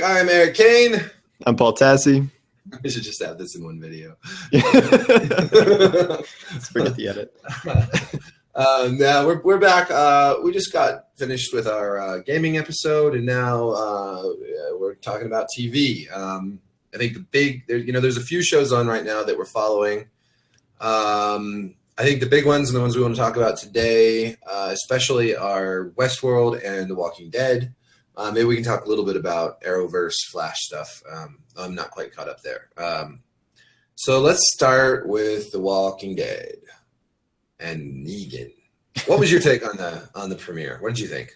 I'm Erik Kain. I'm Paul Tassi. We should just have this in one video. Let's forget the edit. Now we're back. We just got finished with our gaming episode, and now we're talking about TV. I think there's a few shows on right now that we're following. I think the big ones and the ones we want to talk about today, especially, are Westworld and The Walking Dead. Maybe we can talk a little bit about Arrowverse, Flash stuff. I'm not quite caught up there. So let's start with The Walking Dead and Negan. What was your take on the premiere? What did you think?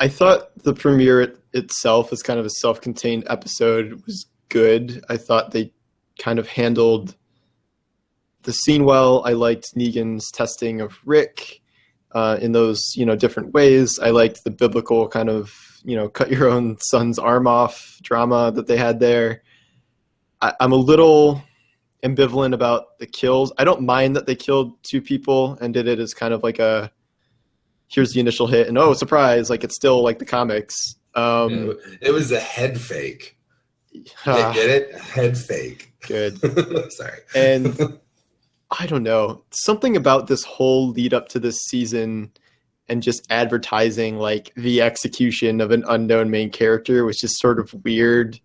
I thought the premiere itself, as kind of a self-contained episode, was good. I thought they kind of handled the scene well. I liked Negan's testing of Rick in those, different ways. I liked the biblical kind of, cut your own son's arm off drama that they had there. I'm a little ambivalent about the kills. I don't mind that they killed two people and did it as kind of like here's the initial hit and surprise, like it's still like the comics. It was a head fake. Get it? Head fake. Good. Sorry. And I don't know, something about this whole lead up to this season and just advertising like the execution of an unknown main character was just sort of weird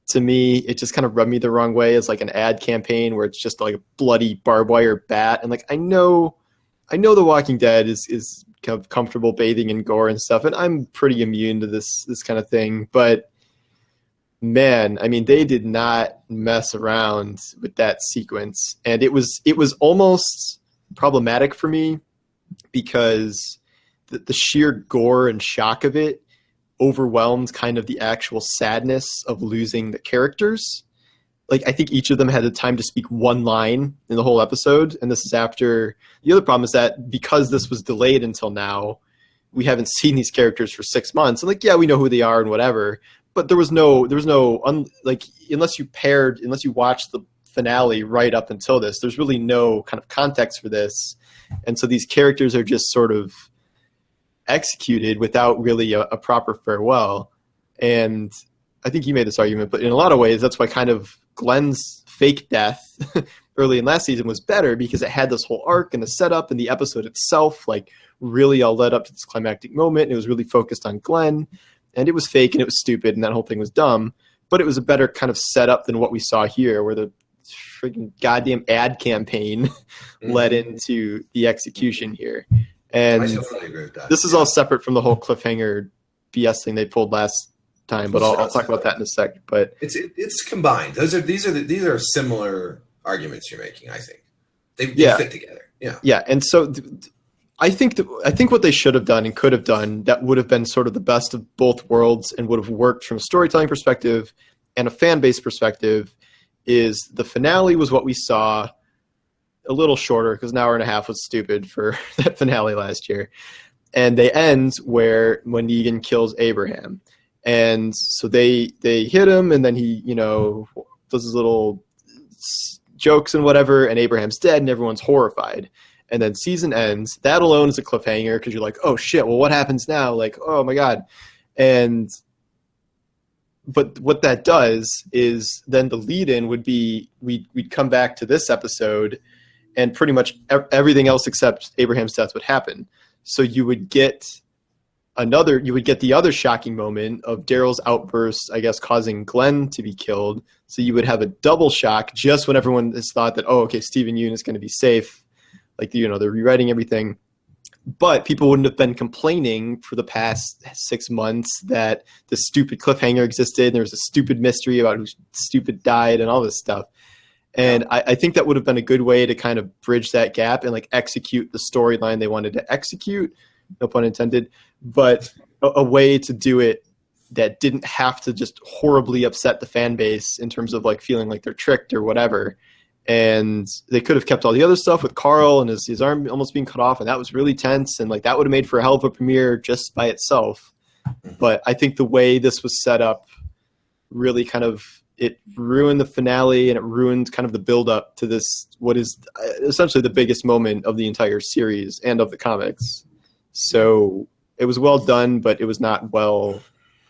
to me. It just kind of rubbed me the wrong way as like an ad campaign where it's just like a bloody barbed wire bat. And like, I know The Walking Dead is kind of comfortable bathing in gore and stuff, and I'm pretty immune to this kind of thing, but man, I mean, they did not mess around with that sequence. And it was almost problematic for me because the sheer gore and shock of it overwhelmed kind of the actual sadness of losing the characters. Like, I think each of them had the time to speak one line in the whole episode. And this is after the other problem is that because this was delayed until now, we haven't seen these characters for 6 months. And like, yeah, we know who they are and whatever. But there was no unless you watched the finale right up until this, there's really no kind of context for this. And so these characters are just sort of executed without really a proper farewell. And I think you made this argument, but in a lot of ways, that's why kind of Glenn's fake death early in last season was better, because it had this whole arc and the setup, and the episode itself, like, really all led up to this climactic moment. And it was really focused on Glenn. And it was fake and it was stupid and that whole thing was dumb, but it was a better kind of setup than what we saw here, where the freaking goddamn ad campaign led into the execution here. And I totally agree with that. This is all separate from the whole cliffhanger BS thing they pulled last time, but I'll talk about that in a sec. But it's combined. These are similar arguments you're making. I think they fit together. Yeah. Yeah, and so. I think what they should have done and could have done that would have been sort of the best of both worlds and would have worked from a storytelling perspective and a fan base perspective is the finale was what we saw, a little shorter because an hour and a half was stupid for that finale last year. And they end when Negan kills Abraham. And so they hit him, and then he, does his little jokes and whatever, and Abraham's dead and everyone's horrified. And then season ends. That alone is a cliffhanger because you're like, oh shit, well, what happens now? Like, oh my God. But what that does is then the lead in would be we'd come back to this episode and pretty much everything else except Abraham's death would happen. So you would get the other shocking moment of Daryl's outburst, I guess, causing Glenn to be killed. So you would have a double shock just when everyone has thought that, oh, okay, Stephen Yeun is going to be safe. Like, they're rewriting everything. But people wouldn't have been complaining for the past 6 months that the stupid cliffhanger existed. And there was a stupid mystery about who stupid died and all this stuff. And I think that would have been a good way to kind of bridge that gap and like execute the storyline they wanted to execute. No pun intended. But a way to do it that didn't have to just horribly upset the fan base in terms of like feeling like they're tricked or whatever. And they could have kept all the other stuff with Carl and his arm almost being cut off, and that was really tense, and like that would have made for a hell of a premiere just by itself. But I think the way this was set up really kind of it ruined the finale, and it ruined kind of the build up to this, what is essentially the biggest moment of the entire series and of the comics. So it was well done, but it was not well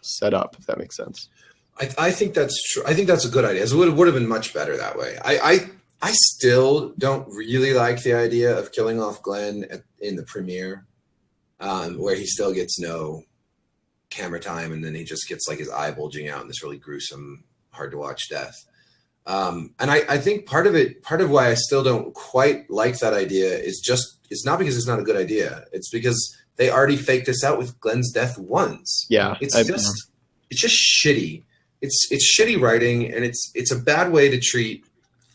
set up, if that makes sense. I think that's true. I think that's a good idea. It would have been much better that way. I still don't really like the idea of killing off Glenn in the premiere, where he still gets no camera time, and then he just gets like his eye bulging out in this really gruesome, hard to watch death. And I think part of why I still don't quite like that idea is just, it's not because it's not a good idea. It's because they already faked us out with Glenn's death once. Yeah. It's just shitty. It's shitty writing, and it's a bad way to treat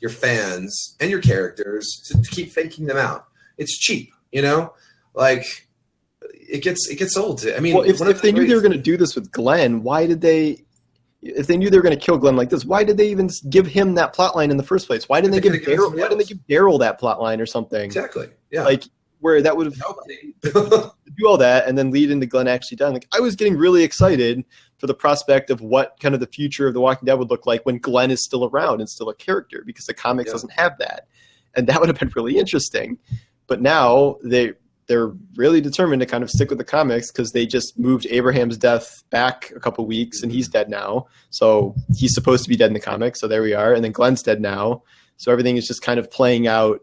your fans and your characters to keep faking them out. It's cheap, like it gets old. I mean, well, if they knew they were going to do this with Glenn, why did they? If they knew they were going to kill Glenn like this, why did they even give him that plot line in the first place? Why didn't they give Daryl? Why didn't they give Daryl that plot line or something? Exactly. Yeah. Like where that would have do all that and then lead into Glenn actually dying. Like I was getting really excited for the prospect of what kind of the future of The Walking Dead would look like when Glenn is still around and still a character, because the comics doesn't have that, and that would have been really interesting. But now they're really determined to kind of stick with the comics because they just moved Abraham's death back a couple weeks and he's dead now. So he's supposed to be dead in the comics. So there we are. And then Glenn's dead now. So everything is just kind of playing out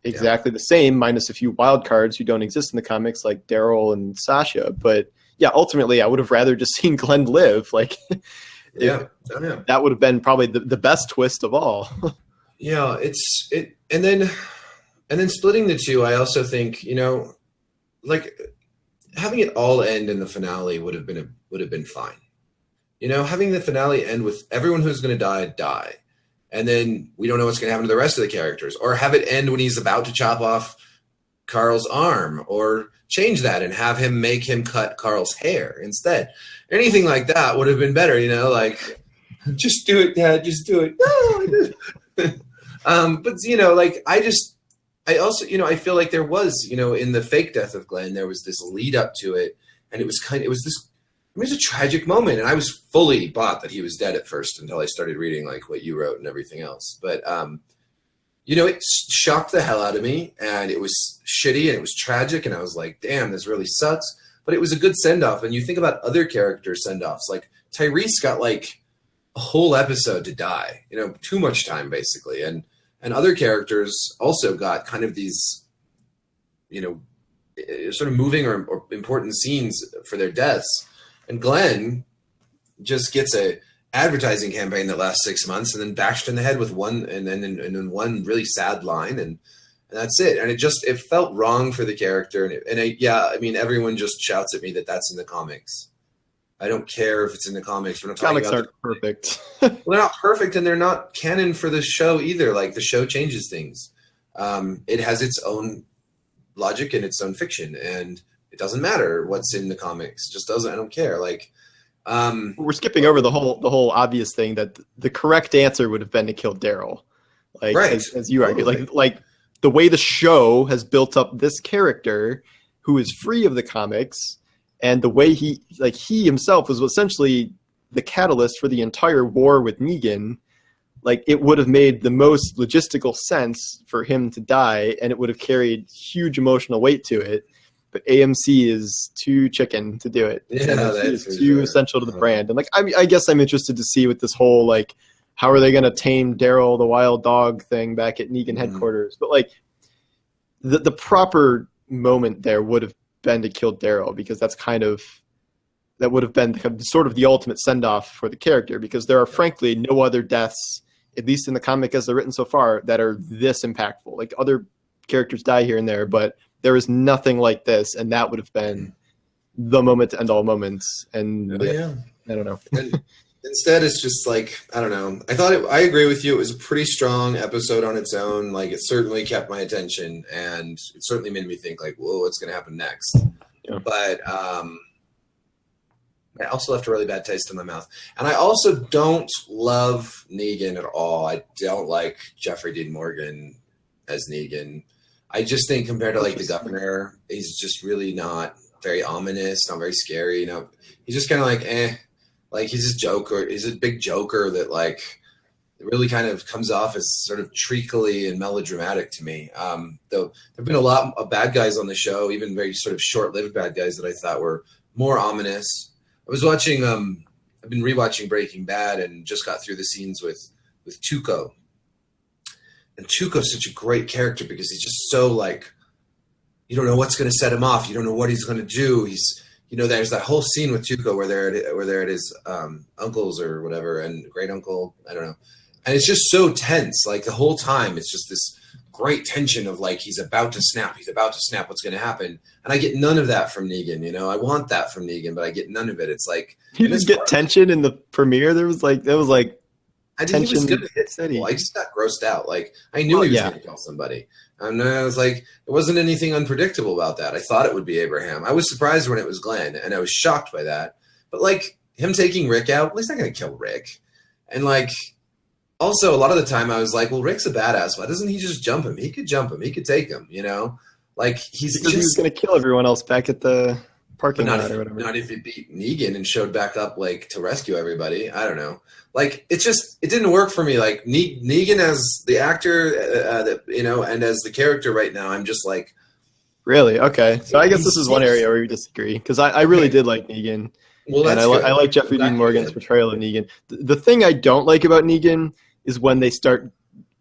exactly the same, minus a few wild cards who don't exist in the comics like Daryl and Sasha. But yeah, ultimately I would have rather just seen Glenn live. Like that would have been probably the best twist of all. Yeah. And then splitting the two, I also think, like having it all end in the finale would have been fine. Having the finale end with everyone who's going to die, and then we don't know what's going to happen to the rest of the characters, or have it end when he's about to chop off Carl's arm, or change that and have him make him cut Carl's hair instead. Anything like that would have been better, like just do it, Dad, just do it. But like I also, I feel like there was, in the fake death of Glenn, there was this lead up to it, and it was a tragic moment, and I was fully bought that he was dead at first until I started reading like what you wrote and everything else. But it shocked the hell out of me, and it was shitty and it was tragic, and I was like, damn, this really sucks. But it was a good send off, and you think about other character send offs, like Tyrese got like a whole episode to die, too much time basically, and other characters also got kind of these, sort of moving or important scenes for their deaths. And Glenn just gets a advertising campaign that lasts 6 months and then bashed in the head with one and then one really sad line, and that's it. And it felt wrong for the character. And everyone just shouts at me that that's in the comics. I don't care if it's in the comics. We're not talking comics aren't perfect. Well, they're not perfect, and they're not canon for the show either. Like the show changes things. It has its own logic and its own fiction, and it doesn't matter what's in the comics. It just doesn't. I don't care. Like we're skipping over the whole obvious thing that the correct answer would have been to kill Daryl. Like right. as you argue, like the way the show has built up this character who is free of the comics. And the way he himself was essentially the catalyst for the entire war with Negan, like it would have made the most logistical sense for him to die, and it would have carried huge emotional weight to it. But AMC is too chicken to do it. Yeah, that's too essential to the brand. And like, I guess I'm interested to see with this whole like, how are they going to tame Daryl the wild dog thing back at Negan headquarters? But like, the proper moment there would have been to kill Daryl, because that would have been sort of the ultimate send off for the character, because there are frankly no other deaths, at least in the comic as they're written so far, that are this impactful. Like other characters die here and there, but there is nothing like this, and that would have been the moment to end all moments. And I don't know. And instead, it's just like, I don't know. I agree with you. It was a pretty strong episode on its own. Like, it certainly kept my attention, and it certainly made me think, like, whoa, what's going to happen next? Yeah. But I also left a really bad taste in my mouth. And I also don't love Negan at all. I don't like Jeffrey Dean Morgan as Negan. I just think compared to, like, the Governor, he's just really not very ominous, not very scary. He's just kind of like, eh. Like, he's a joker. He's a big joker that, like, really kind of comes off as sort of treacly and melodramatic to me. Though there have been a lot of bad guys on the show, even very sort of short-lived bad guys that I thought were more ominous was watching. I've been rewatching Breaking Bad and just got through the scenes with Tuco. And Tuco's such a great character because he's just so like, you don't know what's going to set him off. You don't know what he's going to do. He's, there's that whole scene with Tuco where they're at his uncle's or whatever, and great uncle, I don't know. And it's just so tense. Like the whole time, it's just this great tension of like, he's about to snap. What's going to happen? And I get none of that from Negan. I want that from Negan, but I get none of it. It's like, you didn't get tension in the premiere. That was like I didn't think he was going to hit people. I just got grossed out. Like I knew he was going to kill somebody. And I was like, it wasn't anything unpredictable about that. I thought it would be Abraham. I was surprised when it was Glenn, and I was shocked by that. But like him taking Rick out, well, he's not going to kill Rick. And like, also a lot of the time I was like, well, Rick's a badass. Why doesn't he just jump him? He could jump him. He could take him, Like he was going to kill everyone else back at the parking lot or whatever. Not if he beat Negan and showed back up like to rescue everybody. I don't know. Like it didn't work for me. Like Negan as the actor, and as the character right now, I'm just like, really? Okay. So I guess this is one area where we disagree because I really did like Negan. Well, and I like Jeffrey Dean Morgan's portrayal of Negan. The thing I don't like about Negan is when they start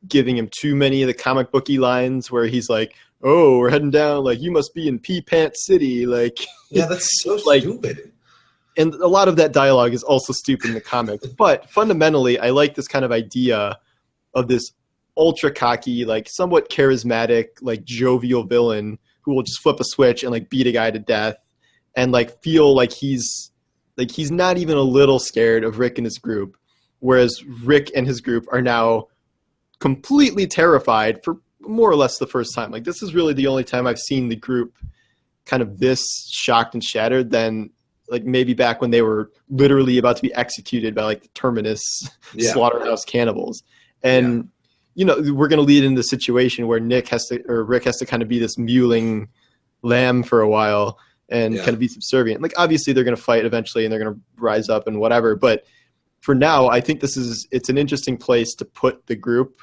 giving him too many of the comic booky lines where he's like, oh, we're heading down, like, you must be in Pea Pants City. Like, yeah, that's so stupid. And a lot of that dialogue is also stupid in the comics. But fundamentally, I like this kind of idea of this ultra cocky, like somewhat charismatic, like jovial villain who will just flip a switch and like beat a guy to death and like feel like he's not even a little scared of Rick and his group. Whereas Rick and his group are now completely terrified for more or less the first time. Like this is really the only time I've seen the group kind of this shocked and shattered than like maybe back when they were literally about to be executed by like the Terminus slaughterhouse cannibals. And, we're going to lead into a situation where Rick has to kind of be this mewling lamb for a while and kind of be subservient. Like obviously they're going to fight eventually and they're going to rise up and whatever. But for now, I think it's an interesting place to put the group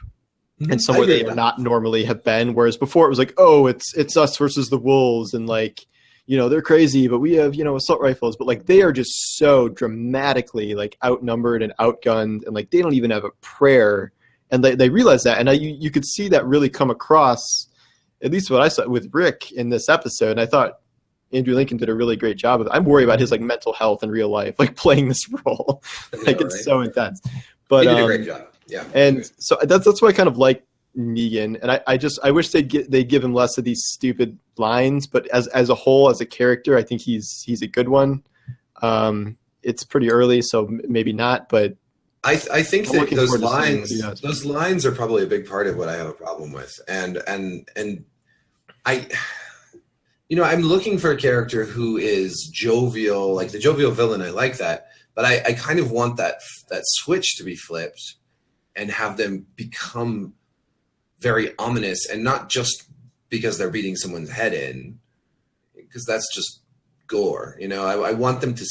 and somewhere they would not normally have been. Whereas before it was like, oh, it's us versus the wolves. And like, they're crazy, but we have, assault rifles. But like they are just so dramatically like outnumbered and outgunned. And like they don't even have a prayer. And they realize that. And you could see that really come across, at least what I saw with Rick in this episode. And I thought Andrew Lincoln did a really great job of it. I'm worried about his like mental health in real life, like playing this role. Like it's so intense. But he did a great job. Yeah. And so that's why I kind of like Negan. And I wish they'd give him less of these stupid lines, but as a whole, as a character, I think he's a good one. It's pretty early, so maybe not, but I think that those lines are probably a big part of what I have a problem with. And I'm looking for a character who is jovial, like the jovial villain. I like that, but I kind of want that switch to be flipped and have them become very ominous, and not just because they're beating someone's head in, because that's just gore. I want them to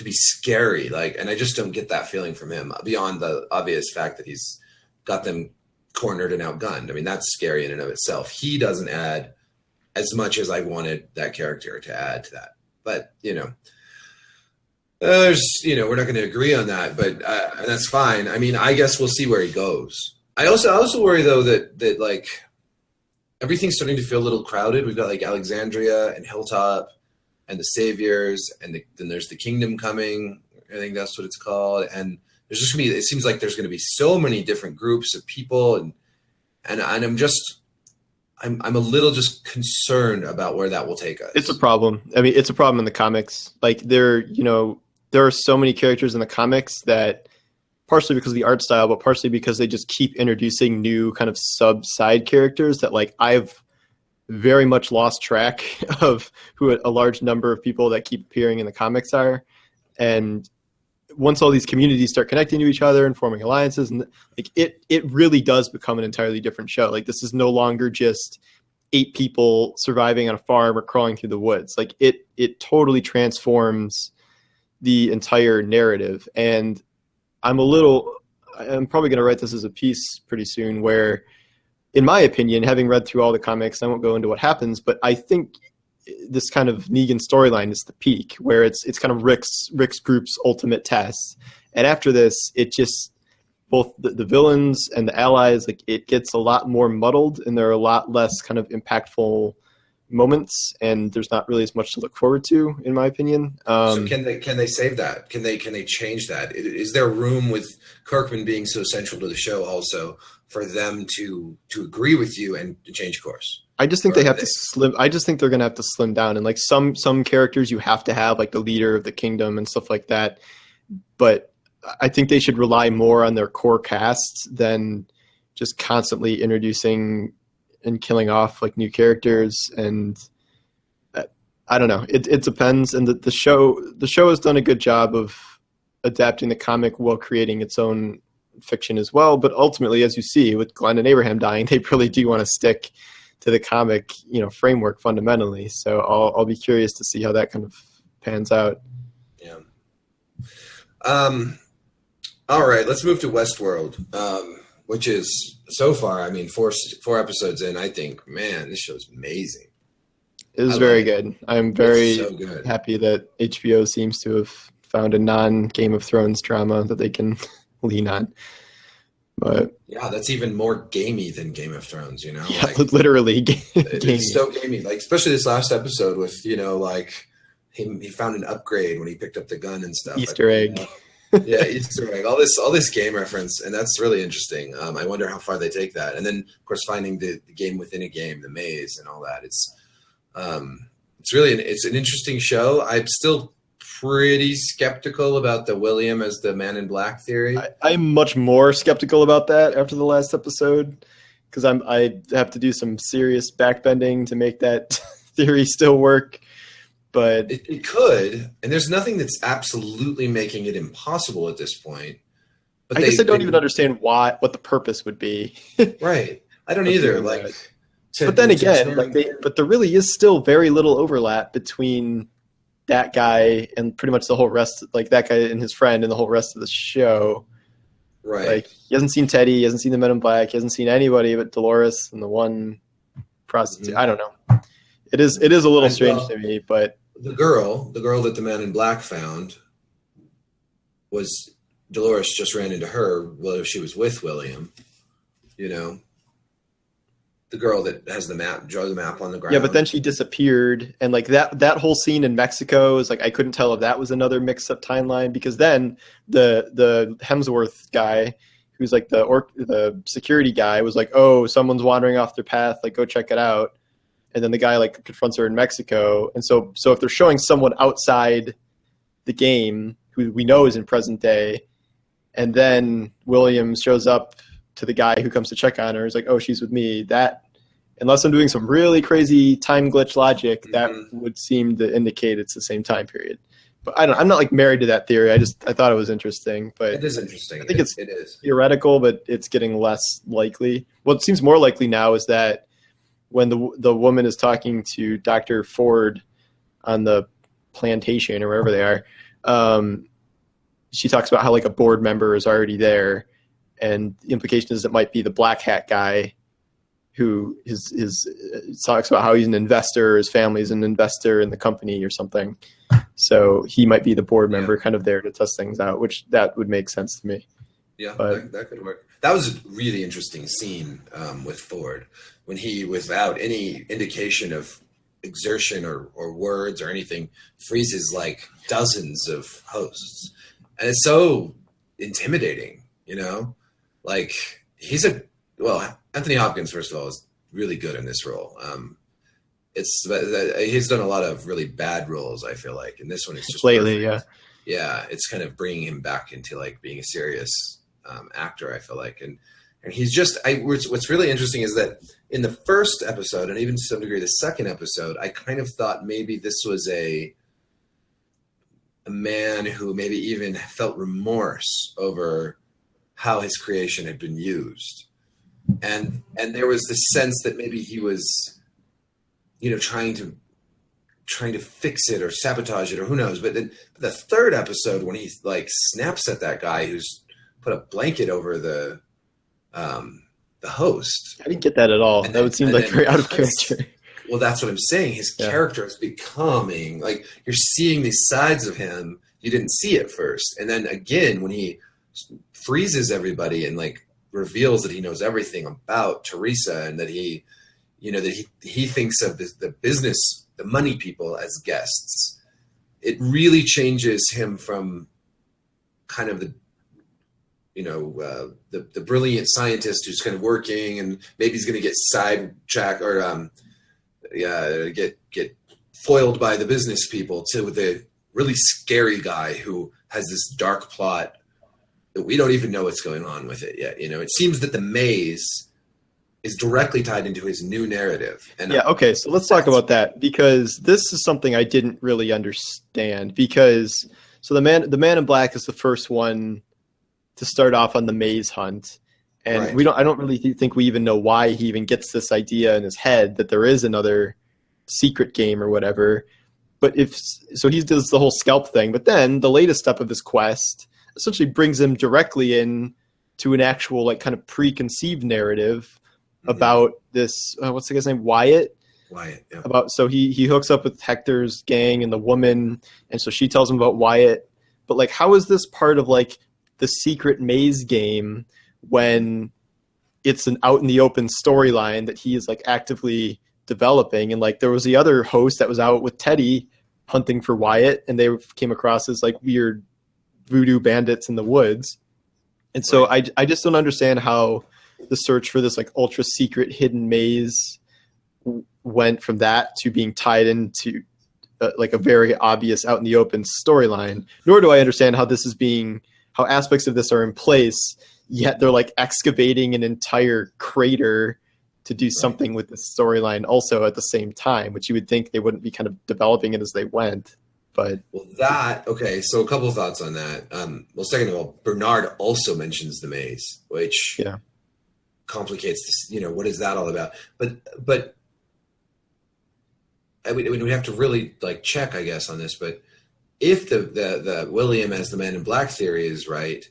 be scary, like, and I just don't get that feeling from him beyond the obvious fact that he's got them cornered and outgunned. I mean, that's scary in and of itself. He doesn't add as much as I wanted that character to add to that. But, we're not going to agree on that, but that's fine. I mean, I guess we'll see where he goes. I also worry though that like everything's starting to feel a little crowded. We've got like Alexandria and Hilltop and the Saviors, and then there's the Kingdom coming. I think that's what it's called. And there's just it seems like there's going to be so many different groups of people, and I'm a little just concerned about where that will take us. It's a problem. I mean, it's a problem in the comics. Like there are so many characters in the comics that, partially because of the art style, but partially because they just keep introducing new kind of side characters that like I've very much lost track of who a large number of people that keep appearing in the comics are. And once all these communities start connecting to each other and forming alliances, and like it really does become an entirely different show. Like this is no longer just 8 people surviving on a farm or crawling through the woods. Like it totally transforms the entire narrative. And I'm probably going to write this as a piece pretty soon where, in my opinion, having read through all the comics, I won't go into what happens, but I think this kind of Negan storyline is the peak, where it's kind of Rick's group's ultimate test. And after this, it just, both the villains and the allies, like, it gets a lot more muddled, and there are a lot less kind of impactful moments, and there's not really as much to look forward to, in my opinion. So can they save that? Can they change that? Is there room, with Kirkman being so central to the show, also for them to agree with you and to change course? I just think they have to slim. I just think they're gonna have to slim down, and like some characters you have to have, like the leader of the kingdom and stuff like that. But I think they should rely more on their core casts than just constantly introducing and killing off like new characters. And I don't know. It depends. And the show has done a good job of adapting the comic while creating its own fiction as well. But ultimately, as you see with Glenn and Abraham dying, they really do want to stick to the comic, framework fundamentally. So I'll be curious to see how that kind of pans out. Yeah. All right, let's move to Westworld, which is, so far, I mean, four episodes in, I think, man, this show's amazing. It is very good. I'm very happy that HBO seems to have found a non-Game of Thrones drama that they can lean on. But yeah, that's even more gamey than Game of Thrones, Yeah, like, literally gamey. It's so gamey, like, especially this last episode with, like, he found an upgrade when he picked up the gun and stuff. Easter egg. Yeah, Easter egg. All this game reference, and that's really interesting. I wonder how far they take that. And then, of course, finding the game within a game, the maze, and all that. It's really it's an interesting show. I'm still pretty skeptical about the William as the Man in Black theory. I'm much more skeptical about that after the last episode, because I have to do some serious backbending to make that theory still work. But it could, and there's nothing that's absolutely making it impossible at this point. But I guess I don't even understand what the purpose would be. Right, I don't either. But then again, but there really is still very little overlap between that guy and pretty much the whole rest, like that guy and his friend and the whole rest of the show. Right. Like, he hasn't seen Teddy, he hasn't seen the Men in Black, he hasn't seen anybody but Dolores and the one prostitute. Mm-hmm. I don't know. It is a little strange to me, but the girl that the Man in Black found was Dolores just ran into her while she was with William, the girl that has the map, drew the map on the ground. Yeah, but then she disappeared, and like that whole scene in Mexico is like, I couldn't tell if that was another mixed-up timeline, because then the Hemsworth guy, who's like the security guy, was like, oh, someone's wandering off their path, like, go check it out. And then the guy like confronts her in Mexico. And so if they're showing someone outside the game who we know is in present day, and then Williams shows up to the guy who comes to check on her, is like, oh, she's with me, that, unless I'm doing some really crazy time glitch logic, that would seem to indicate it's the same time period. But I'm not like married to that theory. I thought it was interesting. But it is interesting. I think it is theoretical, but it's getting less likely. What seems more likely now is that when the woman is talking to Dr. Ford on the plantation or wherever they are, she talks about how like a board member is already there, and the implication is it might be the black hat guy who talks about how he's an investor, his family's an investor in the company or something. So he might be the board member kind of there to test things out, which that would make sense to me. Yeah, that could work. That was a really interesting scene with Ford, when he, without any indication of exertion or words or anything, freezes like dozens of hosts. And it's so intimidating, Like, Anthony Hopkins, first of all, is really good in this role. He's done a lot of really bad roles, I feel like, and this one is just lately, perfect. Yeah, it's kind of bringing him back into like being a serious actor, I feel like, and he's just. What's really interesting is that in the first episode, and even to some degree the second episode, I kind of thought maybe this was a man who maybe even felt remorse over how his creation had been used, and there was this sense that maybe he was, trying to fix it or sabotage it or who knows. But then the third episode, when he like snaps at that guy who's put a blanket over the host. I didn't get that at all. That would seem like very out of character. Well, that's what I'm saying. His character is becoming like you're seeing these sides of him you didn't see at first, and then again when he freezes everybody and like reveals that he knows everything about Teresa and that he, you know, that he thinks of the business, the money people as guests. It really changes him from kind of the, you know, the brilliant scientist who's kind of working and maybe he's going to get sidetracked or get foiled by the business people to the really scary guy who has this dark plot that we don't even know what's going on with it yet. You know, it seems that the maze is directly tied into his new narrative. And okay, so let's talk about that, because this is something I didn't really understand. Because so the man in black is the first one to start off on the maze hunt, and I don't really think we even know why he even gets this idea in his head that there is another secret game or whatever. But he does the whole scalp thing, but then the latest step of his quest essentially brings him directly in to an actual like kind of preconceived narrative about this. What's the guy's name? Wyatt. Yeah. So he hooks up with Hector's gang and the woman, and so she tells him about Wyatt. But like, how is this part of like the secret maze game when it's an out in the open storyline that he is like actively developing? And like there was the other host that was out with Teddy hunting for Wyatt, and they came across as like weird voodoo bandits in the woods. And so I just don't understand how the search for this like ultra secret hidden maze went from that to being tied into like a very obvious out in the open storyline. Nor do I understand how how aspects of this are in place, yet they're like excavating an entire crater to do something with the storyline also at the same time, which you would think they wouldn't be kind of developing it as they went. But so a couple of thoughts on that. Well, second of all, Bernard also mentions the maze, which complicates this, you know, what is that all about? But I mean, we have to really like check, I guess, on this. But if the William as the Man in Black theory is right,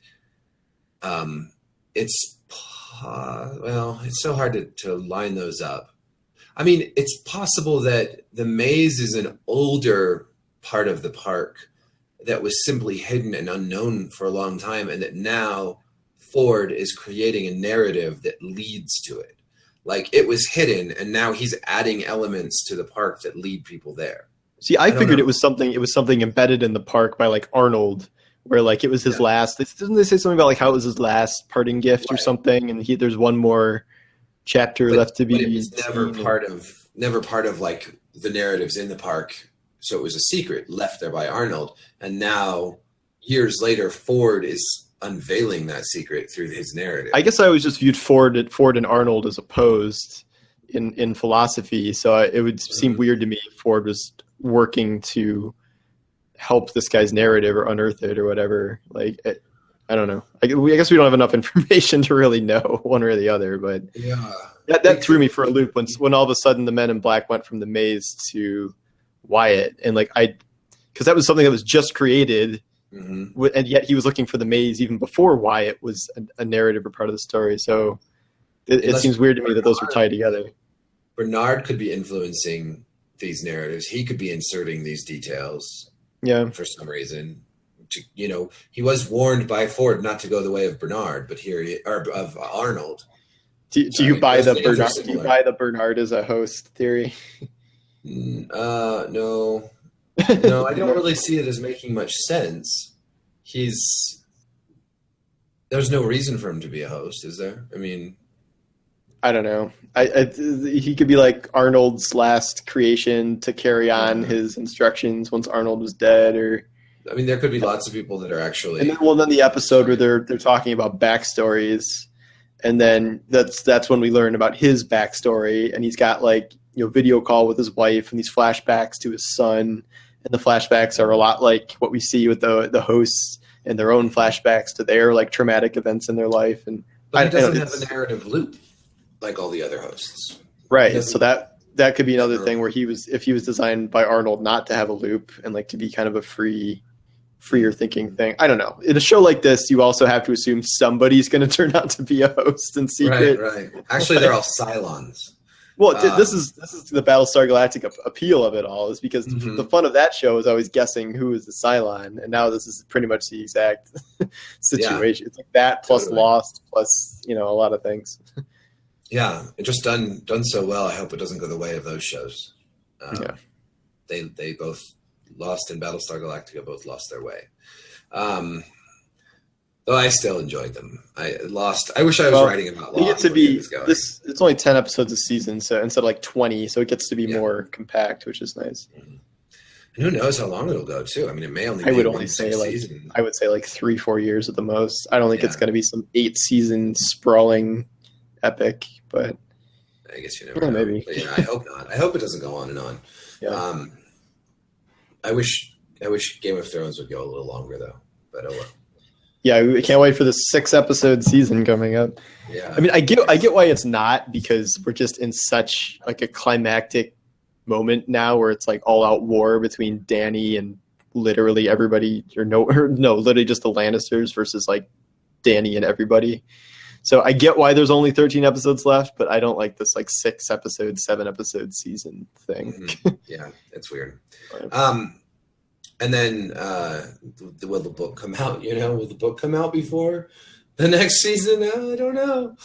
it's so hard to line those up. I mean, it's possible that the maze is an older part of the park that was simply hidden and unknown for a long time, and that now Ford is creating a narrative that leads to it. Like it was hidden, and now he's adding elements to the park that lead people there. See, I figured it was something embedded in the park by like Arnold, where like it was his last. Doesn't they say something about like how it was his last parting gift or something? And there's one more chapter left to be. But it was never part of like the narratives in the park. So it was a secret left there by Arnold, and now years later, Ford is unveiling that secret through his narrative. I guess I always just viewed Ford and Arnold as opposed in philosophy, so it would seem weird to me if Ford was working to help this guy's narrative or unearth it or whatever. Like, I don't know. I guess we don't have enough information to really know one or the other, but that threw me for a loop when all of a sudden the Men in Black went from the maze to Wyatt, and like because that was something that was just created, and yet he was looking for the maze even before Wyatt was a narrative or part of the story. So it seems weird to me that those were tied together. Bernard could be influencing these narratives. He could be inserting these details. For some reason, he was warned by Ford not to go the way of Bernard, but of Arnold. Do you buy the Bernard? Do you buy the Bernard as a host theory? No, I don't really see it as making much sense. There's no reason for him to be a host, is there? I mean, I don't know. He could be like Arnold's last creation to carry on his instructions once Arnold was dead, or. I mean, there could be lots of people that are actually. And then the episode where they're talking about backstories, and then that's when we learn about his backstory, and he's got like video call with his wife and these flashbacks to his son, and the flashbacks are a lot like what we see with the hosts and their own flashbacks to their like traumatic events in their life. And but he doesn't have a narrative loop like all the other hosts, right? So that could be another thing where if he was designed by Arnold not to have a loop and like to be kind of a freer thinking thing. I don't know. In a show like this, you also have to assume somebody's going to turn out to be a host in secret. Right. Actually, they're all Cylons. Well, this is the Battlestar Galactica appeal of it all, is because the fun of that show is always guessing who is the Cylon, and now this is pretty much the exact situation. It's like that plus Totally. Lost plus a lot of things. Yeah, it just done so well. I hope it doesn't go the way of those shows. They both Lost and Battlestar Galactica both lost their way. Though I still enjoyed them. I wish I was writing about Lost. You get to be this. It's only 10 episodes a season, so instead of like 20, so it gets to be more compact, which is nice. And who knows how long it'll go too? I mean, it may only. I would say 3-4 years at the most. I don't think it's going to be some 8-season sprawling epic, but I guess you never know. Maybe. But, I hope not. I hope it doesn't go on and on. Yeah. I wish Game of Thrones would go a little longer though. But oh well. Yeah, we can't wait for the 6-episode season coming up. Yeah. I mean, I get why it's not, because we're just in such like a climactic moment now where it's like all out war between Dany and literally everybody, literally just the Lannisters versus like Dany and everybody. So I get why there's only 13 episodes left, but I don't like this like 6-episode, 7-episode season thing. Mm-hmm. Yeah, it's weird. And then will the book come out? Will the book come out before the next season? I don't know.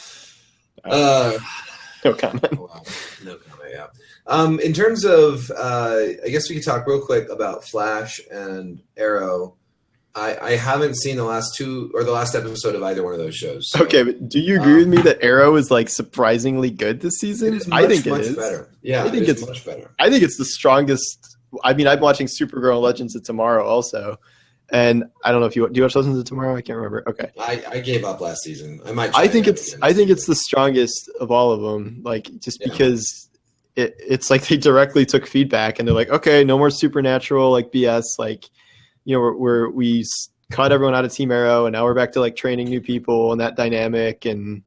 No comment. Well, no comment. Yeah. In terms of, I guess we could talk real quick about Flash and Arrow. I haven't seen the last episode of either one of those shows. So, okay, but do you agree with me that Arrow is like surprisingly good this season? I think it is better. Yeah, I think it's much better. I think it's the strongest. I mean, I'm watching Supergirl and Legends of Tomorrow also, and I don't know if do you watch Legends of Tomorrow? I can't remember. Okay, I gave up last season. I think it's the strongest of all of them. Like just because it's like they directly took feedback and they're like, okay, no more supernatural like BS. Like we cut everyone out of Team Arrow and now we're back to like training new people and that dynamic, and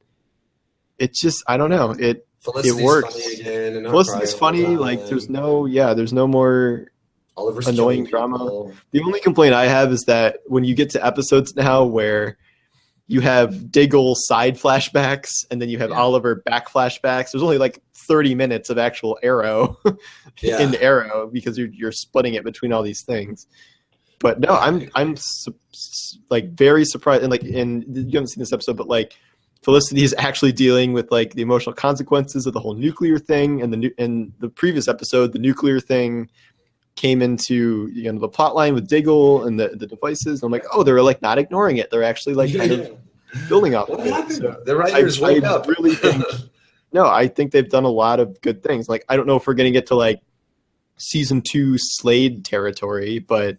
it just I don't know it. Felicity's it works. Funny again, and Felicity's funny. Like there's no more Oliver's annoying drama. The only complaint I have is that when you get to episodes now where you have Diggle side flashbacks and then you have Oliver back flashbacks, there's only like 30 minutes of actual Arrow in Arrow because you're splitting it between all these things. But no, I'm like very surprised, and like you haven't seen this episode, but like Felicity is actually dealing with like the emotional consequences of the whole nuclear thing, and in the previous episode, the nuclear thing came into the plot line with Diggle and the devices. And I'm like, oh, they're like not ignoring it; they're actually like kind of building off of it. So the writers wake up. Really think I think they've done a lot of good things. Like I don't know if we're going to get to like season 2 Slade territory, but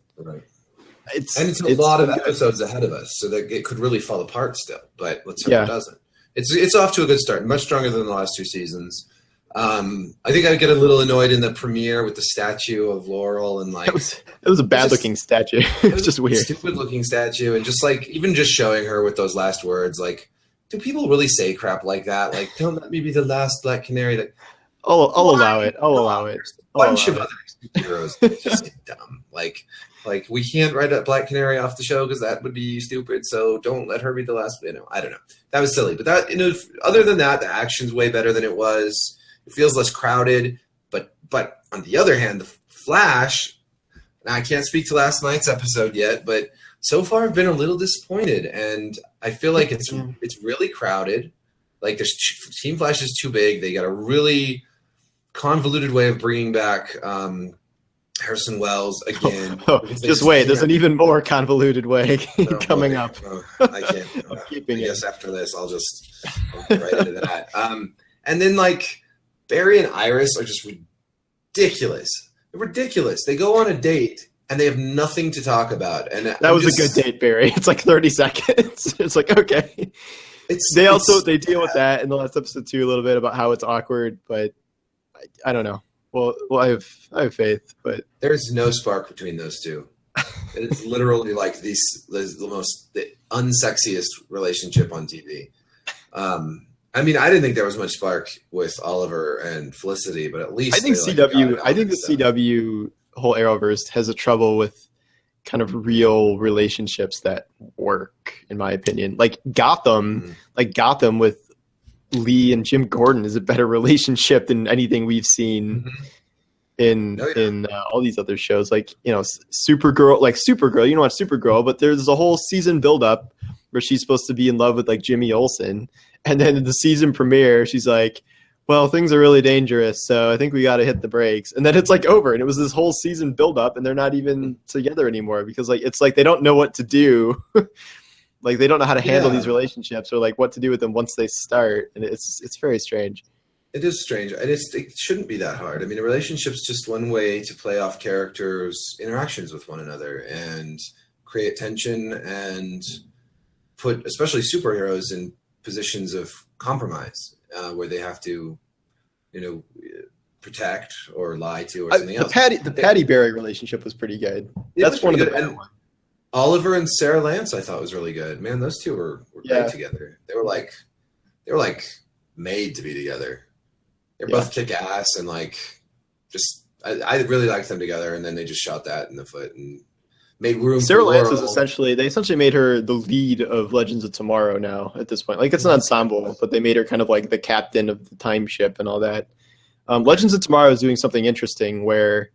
it's a lot of episodes ahead of us, so that it could really fall apart still. But let's hope it doesn't. It's off to a good start, much stronger than the last 2 seasons. I think I get a little annoyed in the premiere with the statue of Laurel and like it was a bad looking statue. It was just weird, stupid looking statue, and just like even just showing her with those last words, like do people really say crap like that? Like don't let me be the last Black Canary. That I'll allow it. I'll allow it. A bunch of other superheroes that just dumb. Like we can't write a Black Canary off the show because that would be stupid. So don't let her be the last. I don't know. That was silly. But that other than that, the action's way better than it was. It feels less crowded. But on the other hand, the Flash. Now I can't speak to last night's episode yet, but so far I've been a little disappointed, and I feel like it's really crowded. Like Team Flash is too big. They got a really convoluted way of bringing back Harrison Wells again. Just wait, there's an even more convoluted way coming up. I can't. I guess after this, I'll get right into that. And then like Barry and Iris are just ridiculous. They're ridiculous. They go on a date and they have nothing to talk about. And that was a good date, Barry. It's like 30 seconds. It's like okay. They deal with that in the last episode too a little bit about how it's awkward, but I don't know. Well, I have faith, but there's no spark between those two. It's literally like the unsexiest relationship on TV. I mean, I didn't think there was much spark with Oliver and Felicity, but at least I think the CW whole Arrowverse has a trouble with kind of real relationships that work, in my opinion. Like Gotham with Lee and Jim Gordon is a better relationship than anything we've seen in all these other shows. Like, you know, Supergirl, you know, watch Supergirl, but there's a whole season buildup where she's supposed to be in love with like Jimmy Olsen. And then in the season premiere, she's like, well, things are really dangerous, so I think we got to hit the brakes. And then it's like over, and it was this whole season buildup, and they're not even together anymore because like it's like they don't know what to do. Like they don't know how to handle these relationships or like what to do with them once they start, and it's very strange. It is strange, and it shouldn't be that hard. I mean, a relationship's just one way to play off characters' interactions with one another and create tension and put especially superheroes in positions of compromise. Where they have to, you know, protect or lie to or something else. The Patty Berry relationship was pretty good. That's one of the better ones. Oliver and Sarah Lance, I thought was really good. Man, those two were great together. They were like made to be together. They're both kick ass and like just I really liked them together. And then they just shot that in the foot and made room. Sarah Lance is essentially made her the lead of Legends of Tomorrow now at this point. Like it's an ensemble, but they made her kind of like the captain of the time ship and all that. Legends of Tomorrow is doing something interesting where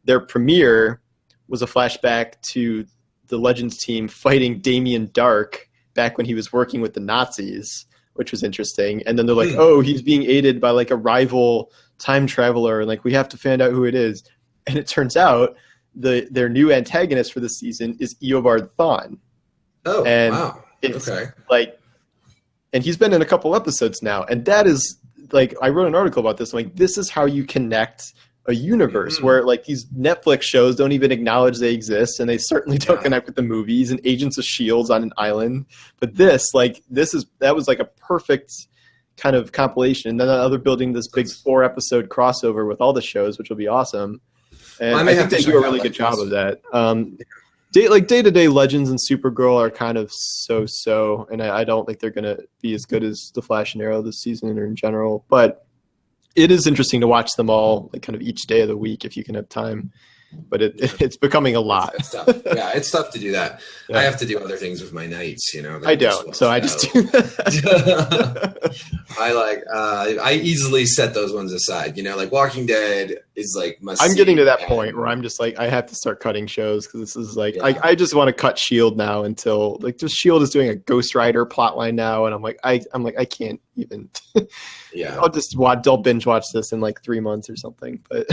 their premiere was a flashback to the Legends team fighting Damien Dark back when he was working with the Nazis, which was interesting. And then they're like, oh, he's being aided by like a rival time traveler, and like we have to find out who it is. And it turns out their new antagonist for this season is Eobard Thawne. Oh, and wow. It's like, and he's been in a couple episodes now. And that is like, I wrote an article about this. I'm like, this is how you connect a universe where like these Netflix shows don't even acknowledge they exist. And they certainly don't connect with the movies and Agents of S.H.I.E.L.D. on an island. But that was like a perfect kind of compilation. And then they're building this big 4-episode crossover with all the shows, which will be awesome. And I think they do a really good job of that. Day-to-day Legends and Supergirl are kind of so, and I don't think they're going to be as good as The Flash and Arrow this season or in general. But it is interesting to watch them all, like kind of each day of the week if you can have time. But it's becoming a lot. It's tough. Yeah, it's tough to do that. Yeah. I have to do other things with my nights, you know. I don't, so I just do that. I easily set those ones aside. You know, like Walking Dead is like must. I'm getting to that point where I'm just like I have to start cutting shows because this is like I just want to cut Shield now until like just Shield is doing a Ghost Rider plotline now, and I'm like I can't even. I'll binge watch this in like 3 months or something, but.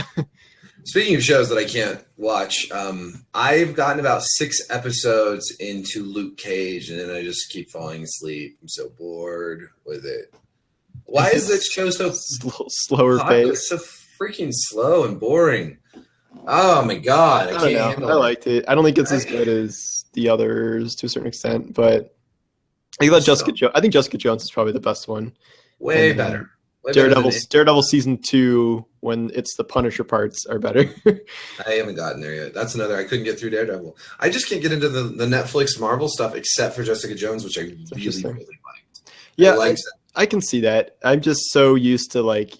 Speaking of shows that I can't watch, I've gotten about 6 episodes into Luke Cage, and then I just keep falling asleep. I'm so bored with it. Why is this show so slower pace? So freaking slow and boring. Oh my god, I can't handle it. I liked it. I don't think it's as good as the others to a certain extent, but I think Jessica Jones is probably the best one. Way better. Daredevil season 2, when it's the Punisher parts, are better. I haven't gotten there yet. That's another. I couldn't get through Daredevil. I just can't get into the Netflix Marvel stuff except for Jessica Jones, which I really liked. Yeah, I can see that. I'm just so used to like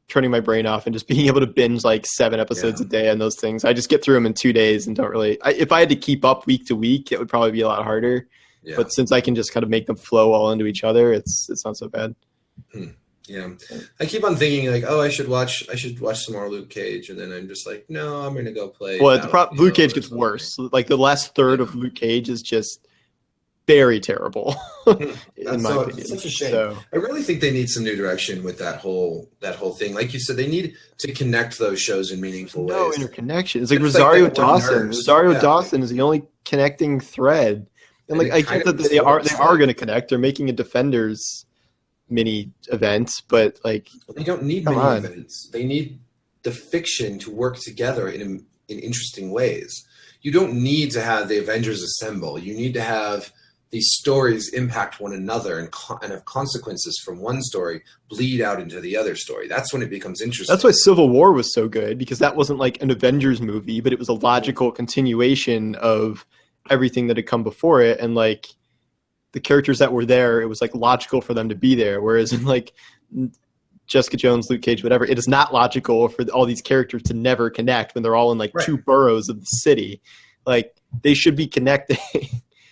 turning my brain off and just being able to binge like 7 episodes a day on those things. I just get through them in 2 days and don't really. If I had to keep up week to week, it would probably be a lot harder. Yeah. But since I can just kind of make them flow all into each other, it's not so bad. Yeah, I keep on thinking like, oh, I should watch some more Luke Cage, and then I'm just like, no, I'm gonna go play. Well, Luke Cage gets worse. Like the last third of Luke Cage is just very terrible. In my opinion, it's such a shame. So, I really think they need some new direction with that whole thing. Like you said, they need to connect those shows in meaningful ways. No interconnection. It's like Rosario Dawson. Rosario Dawson is the only connecting thread. And like I get that they are going to connect. They're making a Defenders mini events, but like they don't need mini events. They need the fiction to work together in interesting ways. You don't need to have the Avengers assemble. You need to have these stories impact one another and have consequences from one story bleed out into the other story. That's when it becomes interesting. That's why Civil War was so good, because that wasn't like an Avengers movie, but it was a logical continuation of everything that had come before it, and like the characters that were there, it was like logical for them to be there. Whereas in like Jessica Jones, Luke Cage, whatever, it is not logical for all these characters to never connect when they're all in like 2 boroughs of the city. Like they should be connecting.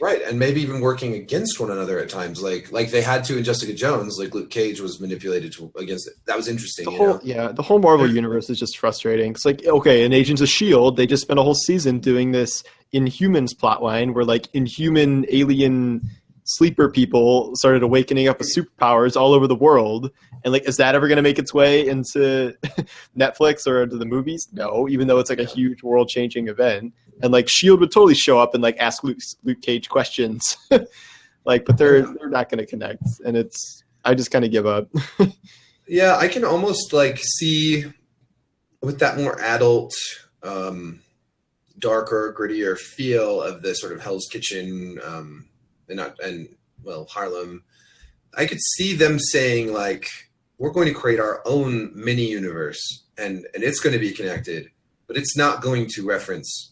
Right, and maybe even working against one another at times, like they had to in Jessica Jones. Like Luke Cage was manipulated against it. That was interesting. The whole Marvel universe is just frustrating. It's like, okay, in Agents of S.H.I.E.L.D., they just spent a whole season doing this Inhumans plotline where like inhuman alien sleeper people started awakening up with superpowers all over the world. And like, is that ever going to make its way into Netflix or into the movies? No, even though it's like a huge world-changing event. And like S.H.I.E.L.D. would totally show up and like ask Luke Cage questions. Like, but they're not going to connect. And I just kind of give up. Yeah, I can almost like see with that more adult, darker, grittier feel of the sort of Hell's Kitchen, Harlem. I could see them saying like, we're going to create our own mini universe, and it's going to be connected, but it's not going to reference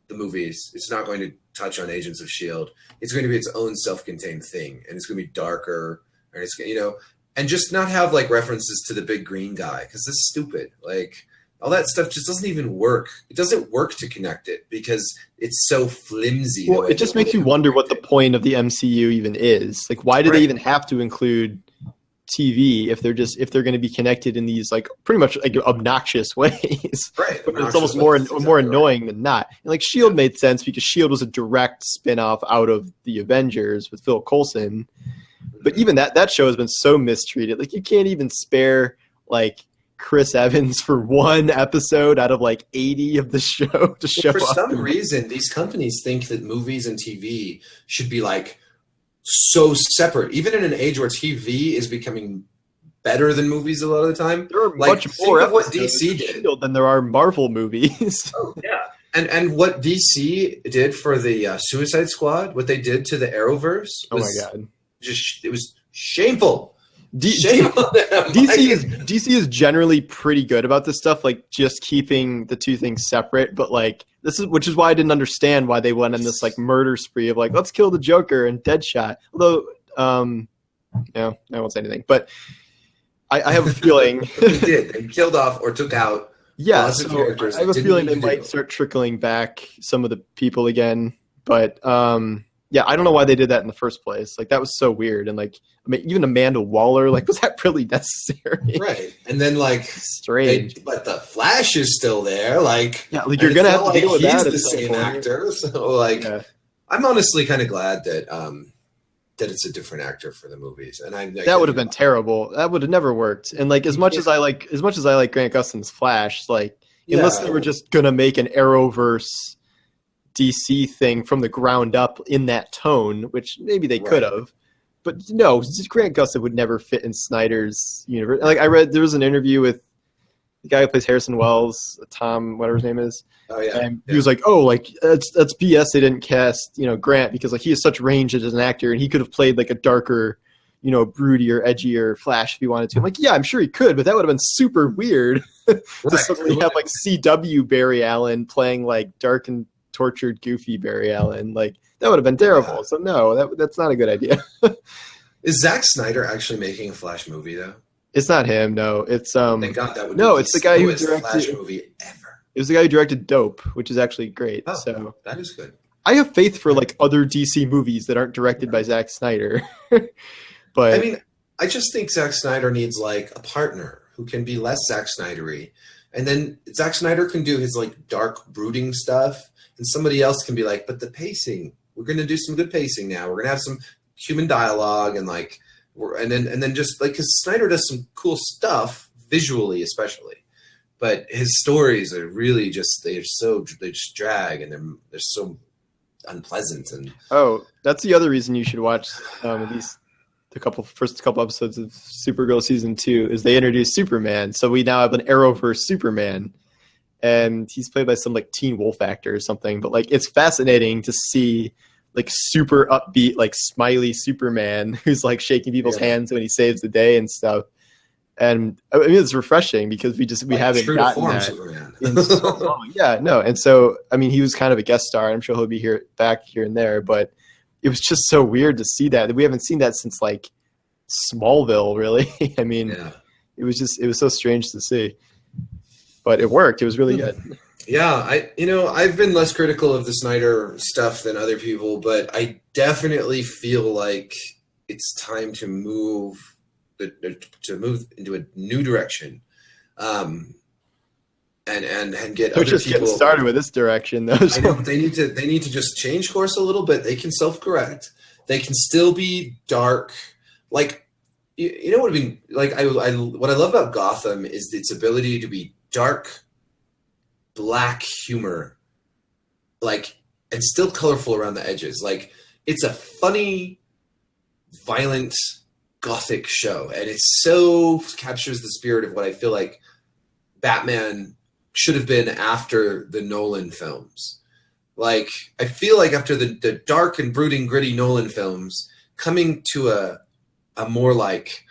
the movies. It's not going to touch on Agents of S.H.I.E.L.D. It's going to be its own self-contained thing, and it's going to be darker, and it's, and just not have like references to the big green guy, because this is stupid. Like all that stuff just doesn't even work. It doesn't work to connect it because it's so flimsy. Well, it just makes you wonder what the point of the MCU even is. Like, why do they even have to include TV if they're going to be connected in these like pretty much like obnoxious ways? Right. It's almost more annoying than not. And like S.H.I.E.L.D. made sense because S.H.I.E.L.D. was a direct spin-off out of the Avengers with Phil Coulson. But even that show has been so mistreated. Like, you can't even spare like Chris Evans for one episode out of like 80 of the show to show up. For some reason, these companies think that movies and TV should be like so separate, even in an age where TV is becoming better than movies a lot of the time. There are like, much more of what DC did than there are Marvel movies. Oh yeah, and what DC did for the Suicide Squad, what they did to the Arrowverse was, oh my god, it was shameful. Shame on them. DC is generally pretty good about this stuff, like just keeping the two things separate. But like which is why I didn't understand why they went on this like murder spree of like, let's kill the Joker and Deadshot. Although, I won't say anything. But I have a feeling they killed off or took out. Yeah, so I have a feeling they might start trickling back some of the people again. But yeah, I don't know why they did that in the first place. Like, that was so weird. And like, I mean, even Amanda Waller, like, was that really necessary? Right. And then like, strange. But the Flash is still there. Like, yeah, like you're gonna have to deal with that. He's the same actor. So like, yeah. I'm honestly kind of glad that that it's a different actor for the movies. And that would have been terrible. That would have never worked. And like, as much as I like Grant Gustin's Flash, like, unless they were just gonna make an Arrowverse DC thing from the ground up in that tone, which maybe they could have, but no, Grant Gustin would never fit in Snyder's universe. Like, I read there was an interview with the guy who plays Harrison Wells, Tom, whatever his name is. Oh yeah, and he was like, "Oh, like that's BS. They didn't cast Grant because like he has such range as an actor, and he could have played like a darker, broodier, edgier Flash if he wanted to." I'm like, yeah, I'm sure he could, but that would have been super weird to suddenly have like CW Barry Allen playing like dark and tortured, goofy Barry Allen. Like, that would have been terrible. Yeah. So no, that's not a good idea. Is Zack Snyder actually making a Flash movie though? It's not him. No, it's Thank God, that would no, it's the guy who directed Flash movie ever. It was the guy who directed Dope, which is actually great. Oh, so that is good. I have faith for like other DC movies that aren't directed by Zack Snyder. But I mean, I just think Zack Snyder needs like a partner who can be less Zack Snydery, and then Zack Snyder can do his like dark, brooding stuff. And somebody else can be like, but the pacing, we're going to do some good pacing now. We're going to have some human dialogue and like, and then just like, because Snyder does some cool stuff visually, especially, but his stories are really just they just drag and they're so unpleasant. And that's the other reason you should watch at least the first couple episodes of Supergirl season 2 is they introduced Superman. So we now have an Arrowverse Superman. And he's played by some like Teen Wolf actor or something, but like it's fascinating to see like super upbeat, like smiley Superman who's like shaking people's hands when he saves the day and stuff. And I mean, it's refreshing because we haven't gotten that in so long. Yeah, no. And so, I mean, he was kind of a guest star. I'm sure he'll be back here and there, but it was just so weird to see that. We haven't seen that since like Smallville, really. I mean, it was so strange to see. But it worked. It was really good. Yeah, I've been less critical of the Snyder stuff than other people, but I definitely feel like it's time to move into a new direction, um, and get They're other just getting people. started with this direction, though. I know they need to just change course a little bit. They can self-correct. They can still be dark. Like, you know what I mean? Like, what I love about Gotham is its ability to be dark, black humor, like, and still colorful around the edges. Like, it's a funny, violent, gothic show, and it so captures the spirit of what I feel like Batman should have been after the Nolan films. Like, I feel like after the dark and brooding, gritty Nolan films, coming to a more like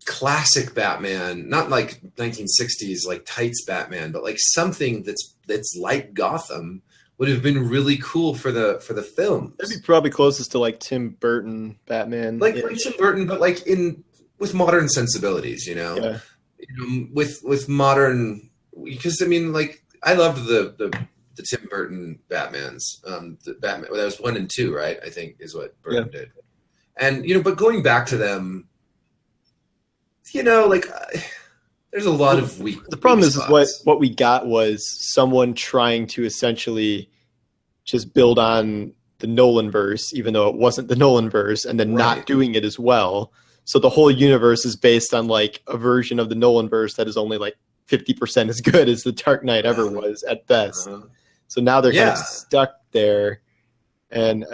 classic Batman, not like 1960s like tights Batman, but like something that's like Gotham would have been really cool for the films. That'd be probably closest to like Tim Burton Batman. Like Tim Burton, but like with modern sensibilities, Yeah. with modern, because I mean, like, I loved the Tim Burton Batmans. The Batman, well, that was 1 and 2, right? I think is what Burton did. And but going back to them, like, there's a lot of weak. The problem weak is spots. what we got was someone trying to essentially just build on the Nolan verse, even though it wasn't the Nolan verse, and then not doing it as well. So the whole universe is based on like a version of the Nolan verse that is only like 50% as good as the Dark Knight ever was at best. So now they're kind of stuck there, and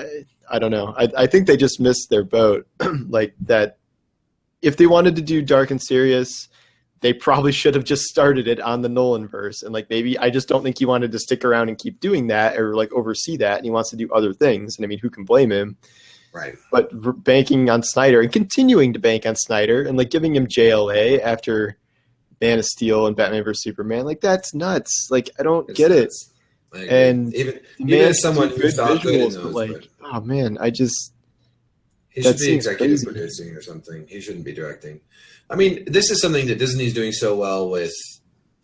I don't know. I think they just missed their boat. Like that, if they wanted to do dark and serious, they probably should have just started it on the Nolan verse. And like, maybe I just don't think he wanted to stick around and keep doing that or like oversee that. And he wants to do other things. And I mean, who can blame him? Right. But banking on Snyder and continuing to bank on Snyder and like giving him JLA after Man of Steel and Batman vs Superman, like, that's nuts. Like, I don't get it. And even as someone who's not good in those, but like, oh man, he should be executive producing or something. He shouldn't be directing. I mean, this is something that Disney's doing so well with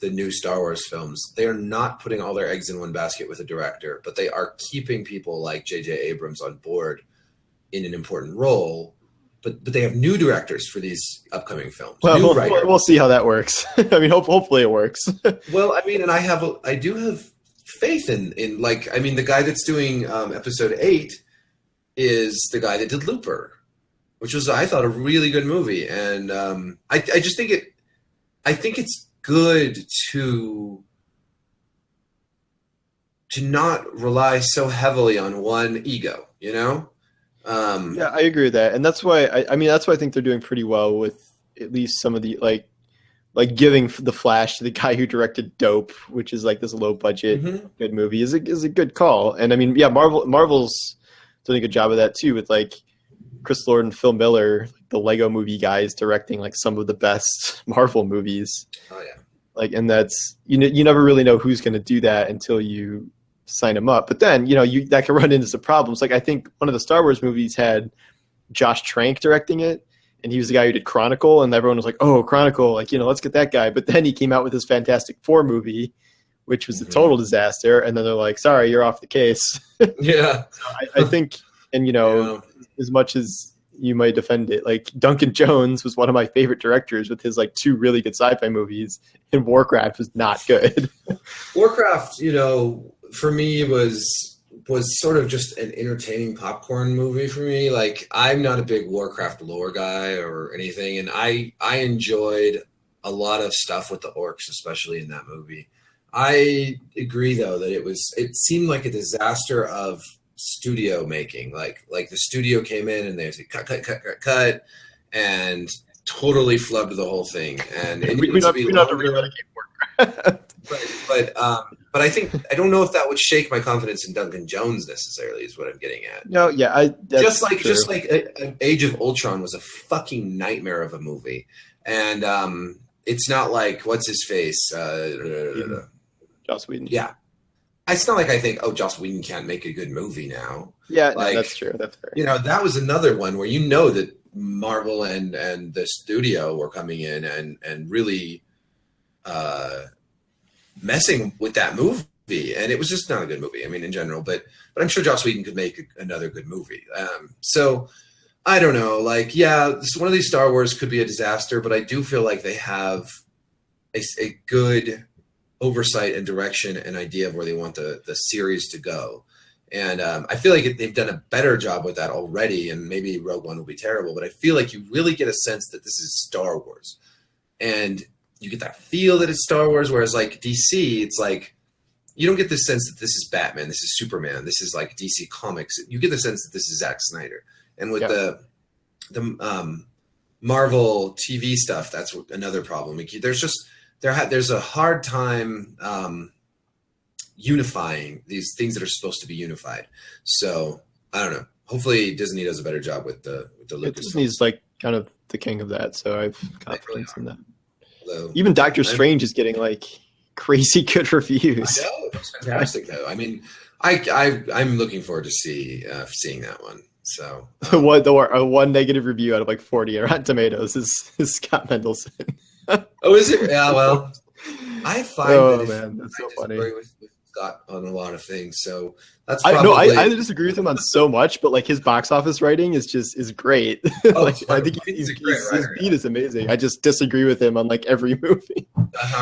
the new Star Wars films. They are not putting all their eggs in one basket with a director, but they are keeping people like J.J. Abrams on board in an important role. But they have new directors for these upcoming films. Well, we'll see how that works. I mean, hopefully it works. Well, I mean, and I do have faith in like, I mean, the guy that's doing episode 8 is the guy that did Looper, which was, I thought, a really good movie. And I just think it's good to not rely so heavily on one ego, Yeah, I agree with that. And that's why that's why I think they're doing pretty well with at least some of the like giving the Flash to the guy who directed Dope, which is like this low budget good movie, is a good call. And I mean, yeah, Marvel's doing a good job of that too, with like Chris Lord and Phil Miller, the Lego Movie guys, directing like some of the best Marvel movies. Oh yeah. Like, and that's, you never really know who's going to do that until you sign them up. But then, that can run into some problems. Like, I think one of the Star Wars movies had Josh Trank directing it, and he was the guy who did Chronicle, and everyone was like, oh, Chronicle, like, let's get that guy. But then he came out with this Fantastic Four movie, which was a total disaster. And then they're like, sorry, you're off the case. Yeah. So I think, and, as much as you might defend it, like, Duncan Jones was one of my favorite directors with his like 2 really good sci-fi movies, and Warcraft was not good. Warcraft, for me was sort of just an entertaining popcorn movie for me. Like, I'm not a big Warcraft lore guy or anything, and I enjoyed a lot of stuff with the orcs, especially in that movie. I agree, though, that it seemed like a disaster of studio making. Like the studio came in and they said cut, and totally flubbed the whole thing. And it we don't have to re-medicate Warcraft. But I don't know if that would shake my confidence in Duncan Jones necessarily, is what I'm getting at. No, yeah, just like Age of Ultron was a fucking nightmare of a movie, and it's not like, what's his face, Joss Whedon. Yeah, it's not like I think, oh, Joss Whedon can't make a good movie now. Yeah, like, no, that's true. That's fair. That was another one where that Marvel and the studio were coming in and really messing with that movie, and it was just not a good movie. I mean, in general, but I'm sure Joss Whedon could make another good movie. So I don't know. Like, yeah, one of these Star Wars could be a disaster, but I do feel like they have a good oversight and direction and idea of where they want the series to go. And I feel like they've done a better job with that already, and maybe Rogue One will be terrible, but I feel like you really get a sense that this is Star Wars. And you get that feel that it's Star Wars, whereas like DC, it's like, you don't get the sense that this is Batman, this is Superman, this is like DC Comics. You get the sense that this is Zack Snyder. And with the Marvel TV stuff, that's another problem. There's just there's a hard time unifying these things that are supposed to be unified. So I don't know. Hopefully Disney does a better job with the Lucas. Disney's like kind of the king of that, so I've confidence in that. Although, even Doctor Strange is getting like crazy good reviews. I know, it's fantastic though. I mean, I'm looking forward to seeing that one. So one negative review out of like 40 on Rotten Tomatoes is Scott Mendelson. Oh, is it? Yeah, well, I find that's so funny. With Scott on a lot of things, so that's probably... I disagree with him on so much, but like his box office writing is great. Oh, like, I think his beat is amazing. I just disagree with him on like every movie,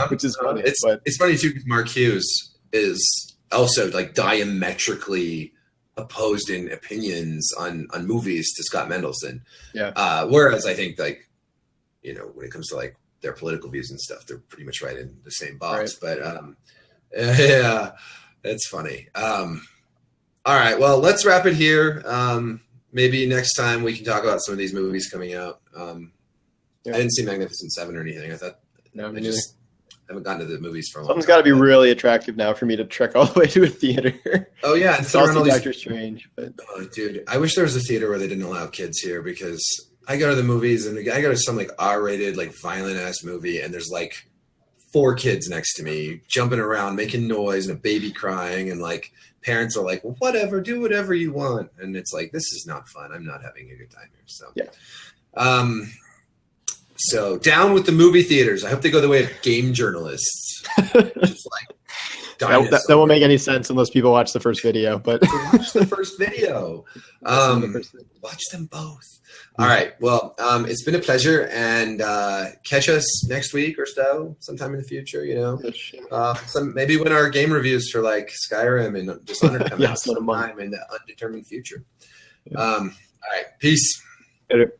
which is funny. It's funny too because Mark Hughes is also like diametrically opposed in opinions on movies to Scott Mendelson. Yeah. Whereas I think like, you know, when it comes to like their political views and stuff, they're pretty much right in the same box. Right. But yeah, it's funny. All right, well, let's wrap it here. Maybe next time we can talk about some of these movies coming out. I didn't see Magnificent Seven or anything. I thought I just haven't gotten to the movies for a long time. Something's got to be really attractive now for me to trek all the way to a theater. Oh yeah, and also Doctor Strange. But dude, I wish there was a theater where they didn't allow kids here, because I go to the movies and I go to some like R-rated, like violent ass movie, and there's like 4 kids next to me jumping around, making noise, and a baby crying, and like parents are like, well, whatever, do whatever you want, and it's like, this is not fun. I'm not having a good time here. So yeah. So down with the movie theaters. I hope they go the way of game journalists. Just like that won't make any sense unless people watch the first video. But watch the first video. Watch them both. All right. Well, it's been a pleasure, and catch us next week or so, sometime in the future. You know, maybe when our game reviews for like Skyrim and Dishonored come out sometime in the undetermined future. All right. Peace. Later.